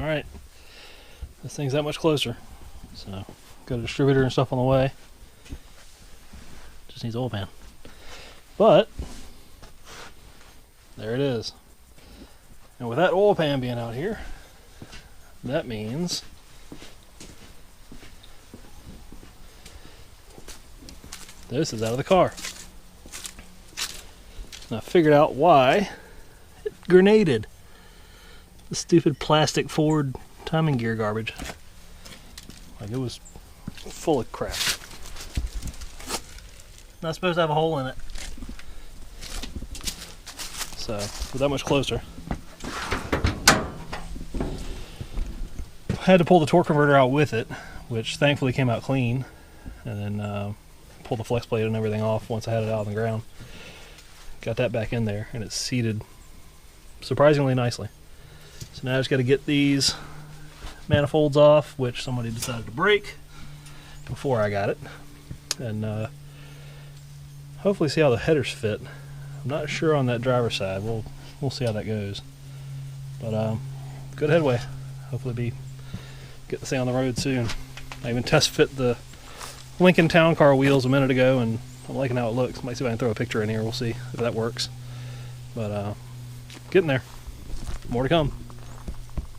Alright, this thing's that much closer. So, got a distributor and stuff on the way. Just needs oil pan. But, there it is. And with that oil pan being out here, that means this is out of the car. And I figured out why it grenaded. The stupid plastic Ford timing gear garbage. Like, it was full of crap. Not supposed to have a hole in it. So, we're that much closer. I had to pull the torque converter out with it, which thankfully came out clean. And then pull the flex plate and everything off once I had it out on the ground. Got that back in there, and it's seated surprisingly nicely. So now I just got to get these manifolds off, which somebody decided to break before I got it, and hopefully see how the headers fit. I'm not sure on that driver's side. We'll see how that goes. But good headway. Hopefully get this thing on the road soon. I even test fit the Lincoln Town Car wheels a minute ago, and I'm liking how it looks. Might see if I can throw a picture in here. We'll see if that works. But getting there. More to come.